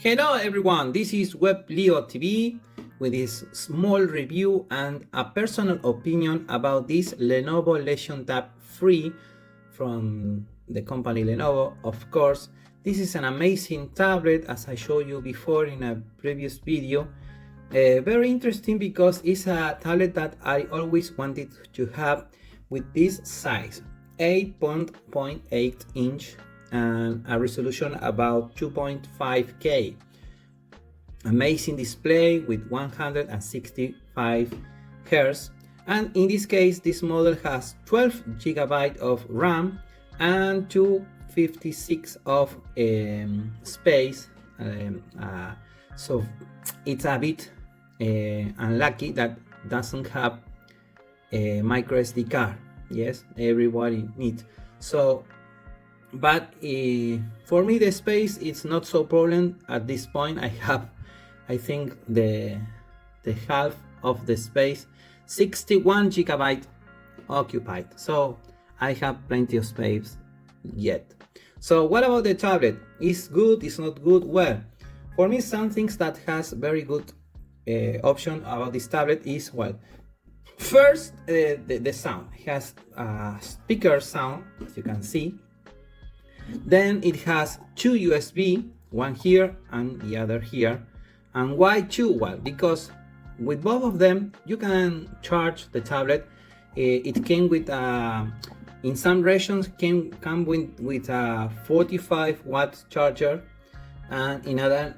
Hello everyone, this is Leo TV with this small review and a personal opinion about this Lenovo Legion Tab 3 from the company Lenovo. Of course, this is an amazing tablet, as I showed you before in a previous video. Very interesting because it's a tablet that I always wanted to have with this size, 8.8 inch and a resolution about 2.5K. Amazing display with 165 Hz, and in this case this model has 12 GB of RAM and 256 of space, so it's a bit unlucky that doesn't have a micro SD card. Yes, everybody needs. So but for me the space is not so problem at this point. I have, I think, the half of the space, 61 GB occupied, so I have plenty of space yet. So what about the tablet? Is good, is not good? Well, for me some things that has very good option about this tablet is, well, first the sound. It has a speaker sound, as you can see. Then it has two USB, one here and the other here. And why two? Well, because with both of them you can charge the tablet. It came with in some regions come with a 45 watt charger, and in other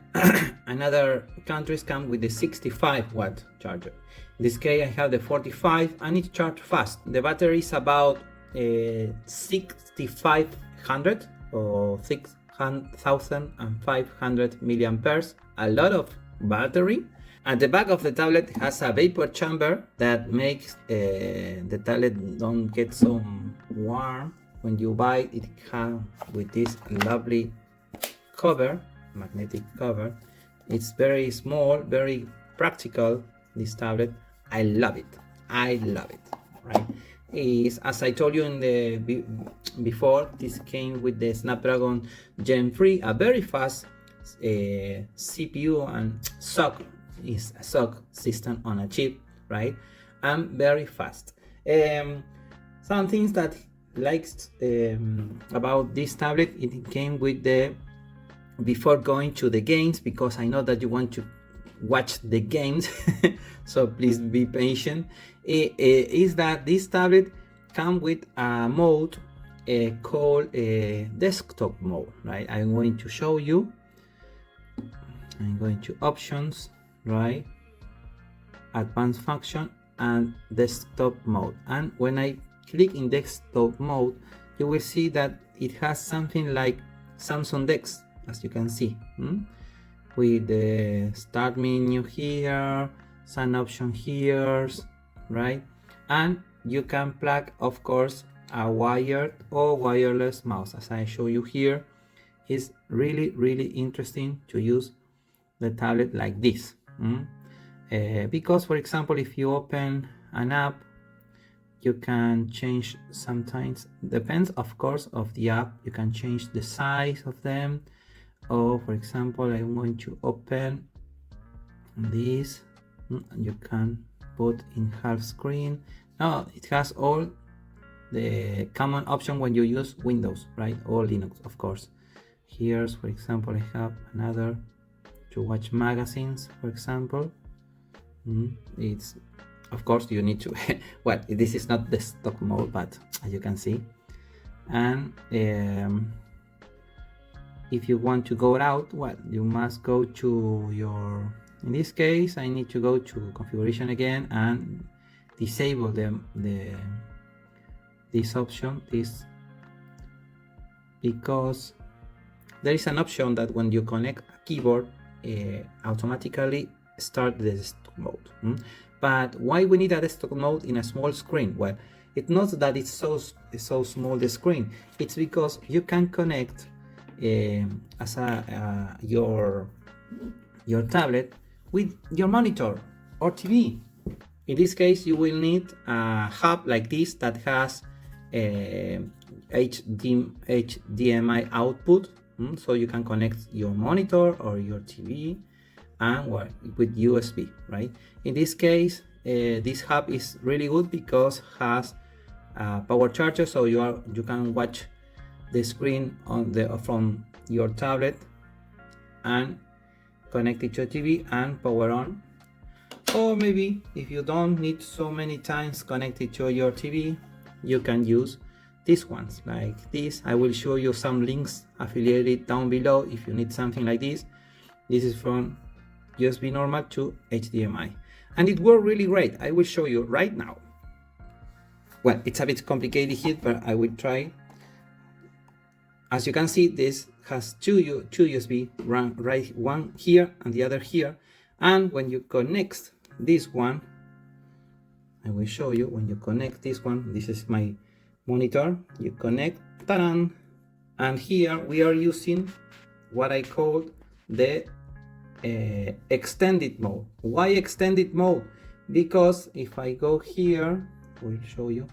countries come with the 65 watt charger. In this case I have the 45 and it charges fast. The battery is about 6500 or 6500 milliamperes, a lot of battery. At the back of the tablet has a vapor chamber that makes the tablet don't get so warm when you buy it. Comes with this lovely cover, magnetic cover. It's very small, very practical, this tablet. I love it, right? Is, as I told you in the before, this came with the Snapdragon Gen 3, a very fast CPU and SoC, is a SoC system on a chip, right? And very fast. Some things that likes about this tablet, it came with the, before going to the games, because I know that you want to watch the games so please be patient, is that this tablet comes with a mode called desktop mode, right? I'm going to show you. I'm going to options, right, advanced function and desktop mode, and when I click in desktop mode you will see that it has something like Samsung Dex, as you can see, with the start menu here, some option here, right? And you can plug, of course, a wired or wireless mouse, as I show you here. It's really interesting to use the tablet like this, because, for example, if you open an app, you can change, sometimes depends of course of the app, you can change the size of them. Or for example, I'm going to open this, and you can put in half screen. Now it has all the common option when you use Windows, right, or Linux, of course. Here's, for example, I have another to watch magazines, for example. It's, of course, you need to well, this is not the stock mode, but as you can see. And if you want to go out, well, you must go to your, in this case I need to go to configuration again and disable this option, because there is an option that when you connect a keyboard, automatically start the desktop mode. But why we need a desktop mode in a small screen? Well, it's not that it's so small the screen, it's because you can connect as your tablet with your monitor or TV. In this case you will need a hub like this that has HDMI output, So you can connect your monitor or your TV and with USB, right? In this case, this hub is really good because has power charger, so you can watch the screen from your tablet and connect it to your TV and power on. Or maybe if you don't need so many times connected to your TV, you can use these ones like this. I will show you some links affiliated down below if you need something like this. This is from USB normal to HDMI, and it worked really great. I will show you right now. Well, it's a bit complicated here, but I will try. As you can see, this has two USB, right, one here and the other here. And when you connect this one, I will show you. When you connect this one, this is my monitor. You connect, ta-da! And here we are using what I call the extended mode. Why extended mode? Because if I go here, I will show you.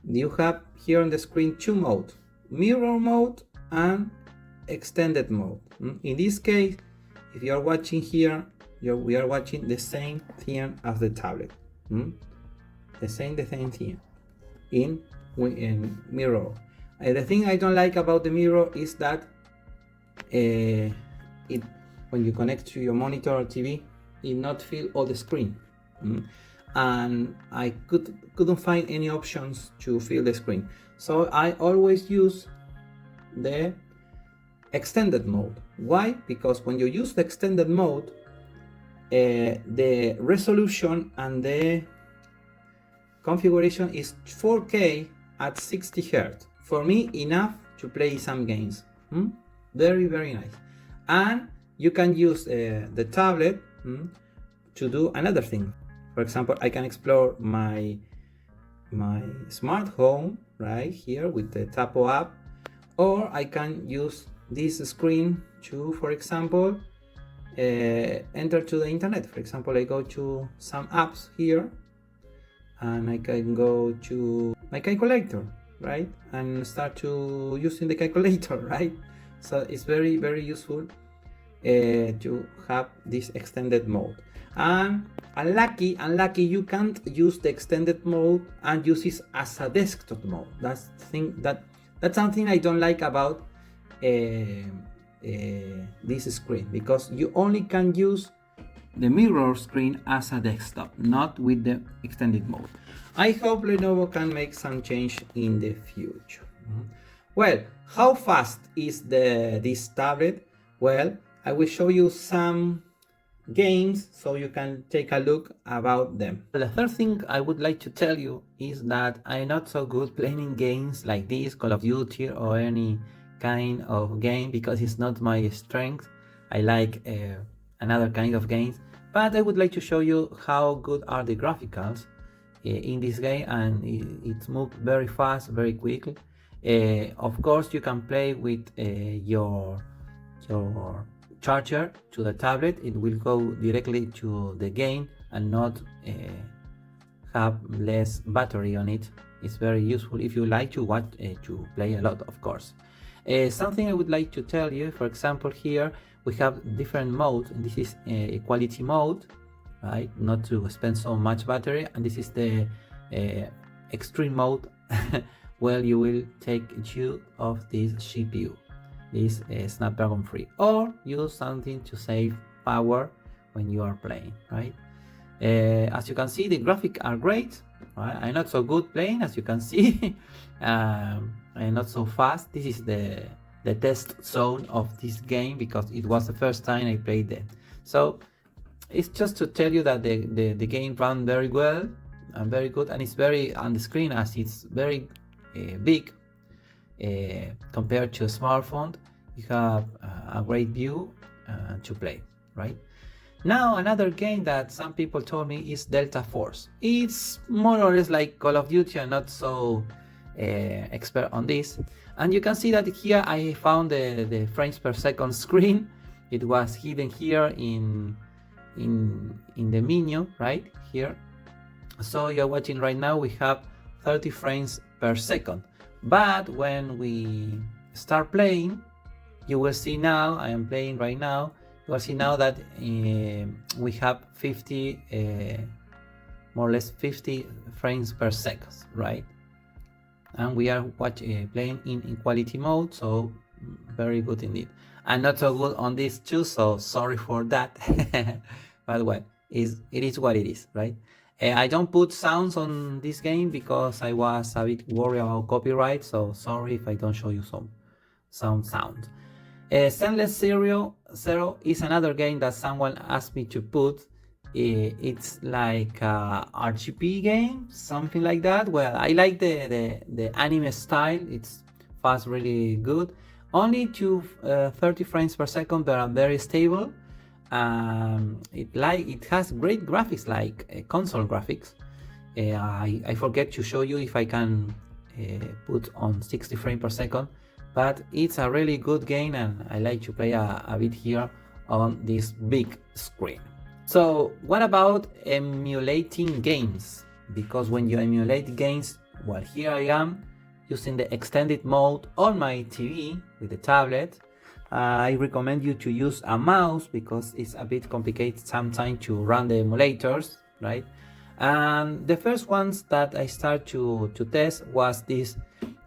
You have here on the screen two modes: mirror mode and extended mode. In this case, if you are watching here, we are watching the same thing as the tablet. The same thing in mirror. The thing I don't like about the mirror is that when you connect to your monitor or TV, it not fill all the screen. And I couldn't find any options to fill the screen. So I always use the extended mode. Why? Because when you use the extended mode, the resolution and the configuration is 4K at 60 Hz. For me, enough to play some games. Very, very nice. And you can use the tablet to do another thing. For example, I can explore my smart home right here with the Tapo app, or I can use this screen to, for example, enter to the internet. For example, I go to some apps here and I can go to my calculator, right, and start to using the calculator, right? So it's very, very useful to have this extended mode. And unlucky you can't use the extended mode and use it as a desktop mode. That's something I don't like about this screen, because you only can use the mirror screen as a desktop, not with the extended mode. I hope Lenovo can make some change in the future. Well, how fast is this tablet? Well, I will show you some games so you can take a look about them. The third thing I would like to tell you is that I'm not so good playing games like this, Call of Duty or any kind of game, because it's not my strength. I like another kind of games, but I would like to show you how good are the graphics in this game, and it moves very fast, very quickly. Of course, you can play with your charger to the tablet. It will go directly to the game and not have less battery on it. It's very useful if you like to watch to play a lot, of course. Something I would like to tell you, for example, here we have different modes, and this is a quality mode, right, not to spend so much battery, and this is the extreme mode where you will take use of this CPU, this Snapdragon 3, or use something to save power when you are playing, right? As you can see, the graphics are great, right? I'm not so good playing, as you can see. I'm not so fast. This is the test zone of this game, because it was the first time I played it. So it's just to tell you that the game ran very well and very good, and it's very on the screen, as it's very big compared to a smartphone. You have a great view to play, right? Now, another game that some people told me is Delta Force. It's more or less like Call of Duty. I'm not so expert on this, and you can see that here I found the frames per second screen. It was hidden here in the menu right here. So you're watching right now, we have 30 frames per second, but when we start playing, you will see now, I am playing right now, you will see now that we have 50, more or less 50 frames per second, right? And we are playing in quality mode, so very good indeed. And not so good on this too, so sorry for that. But well, it is what it is, right? I don't put sounds on this game because I was a bit worried about copyright, so sorry if I don't show you some sound. Stainless Zero is another game that someone asked me to put. It's like a RGB game, something like that. Well, I like the anime style. It's fast, really good. Only to 30 frames per second, but are very stable. It has great graphics, like console graphics. I forget to show you if I can put on 60 frames per second, but it's a really good game, and I like to play a bit here on this big screen. So what about emulating games? Because when you emulate games, well, here I am using the extended mode on my TV with the tablet. I recommend you to use a mouse because it's a bit complicated sometimes to run the emulators, right? And the first ones that I start to test was this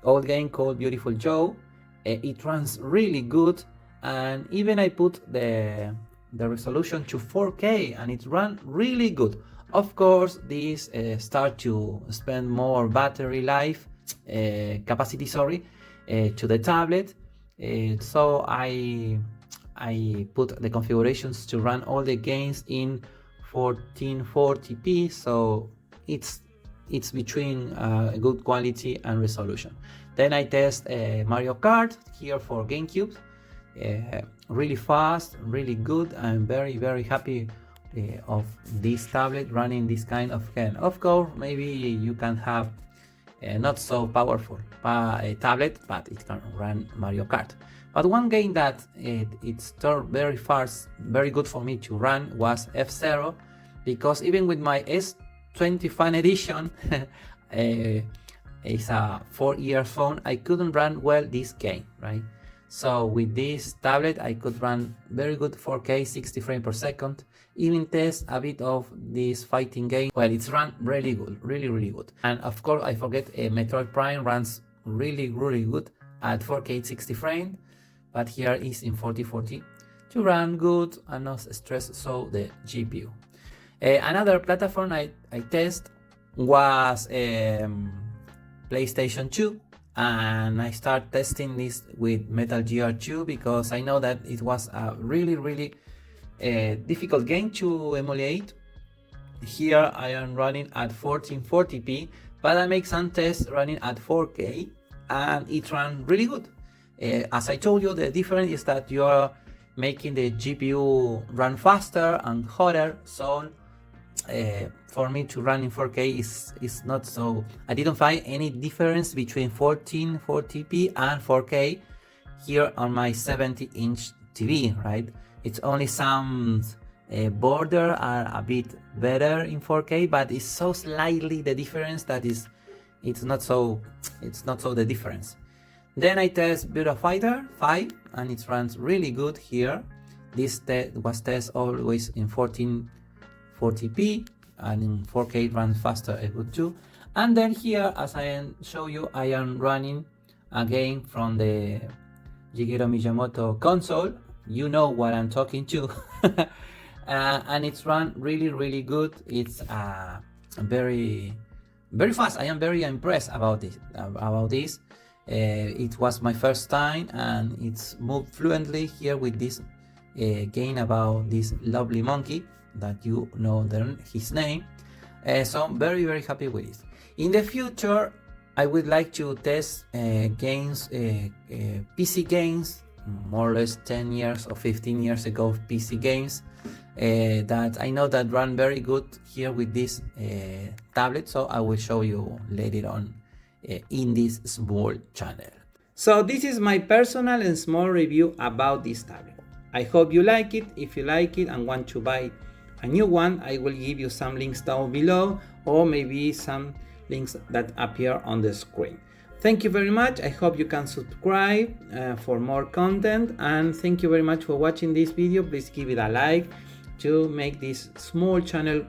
old game called Beautiful Joe. It runs really good, and even I put the resolution to 4K and it ran really good. Of course, this start to spend more battery life capacity, to the tablet. So I put the configurations to run all the games in 1440p, so it's between good quality and resolution. Then I test Mario Kart here for GameCube. Really fast, really good. I'm very happy of this tablet running this kind of game. Of course, maybe you can have not so powerful a tablet, but it can run Mario Kart. But one game that it's very fast, very good for me to run was F-Zero, because even with my S20 Fan Edition, it's a 4-year phone, I couldn't run well this game, right? So with this tablet, I could run very good 4K, 60 frames per second, even test a bit of this fighting game. Well, it's run really good, really good. And of course, I forget Metroid Prime runs really good at 4K 60 frames, but here is in 4040 to run good and not stress so the GPU. Another platform I test was PlayStation 2. And I start testing this with Metal Gear 2 because I know that it was a really difficult game to emulate. Here I am running at 1440p, but I make some tests running at 4K and it ran really good. As I told you, the difference is that you are making the GPU run faster and hotter, so for me to run in 4K is not so. I didn't find any difference between 1440p and 4K here on my 70-inch TV, right? It's only some border are a bit better in 4K, but it's so slightly the difference that it's not so the difference. Then I test Build Fighter 5 and it runs really good here. This was tested always in 1440p, and in 4K it runs faster and good too. And then here, as I show you, I am running a game from the Shigeru Miyamoto console. You know what I'm talking to. And it's run really good. It's very fast. I am very impressed about this. It was my first time, and it's moved fluently here with this game about this lovely monkey that you know his name. So I'm very happy with it. In the future, I would like to test games, PC games, more or less 10 years or 15 years ago PC games that I know that run very good here with this tablet. So I will show you later on in this small channel. So this is my personal and small review about this tablet. I hope you like it. If you like it and want to buy a new one, I will give you some links down below, or maybe some links that appear on the screen. Thank you very much. I hope you can subscribe for more content, and thank you very much for watching this video. Please give it a like to make this small channel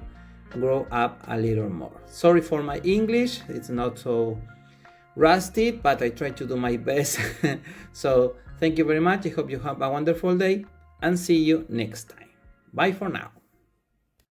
grow up a little more. Sorry for my English, it's not so rusty, but I try to do my best. So thank you very much. I hope you have a wonderful day and see you next time. Bye for now.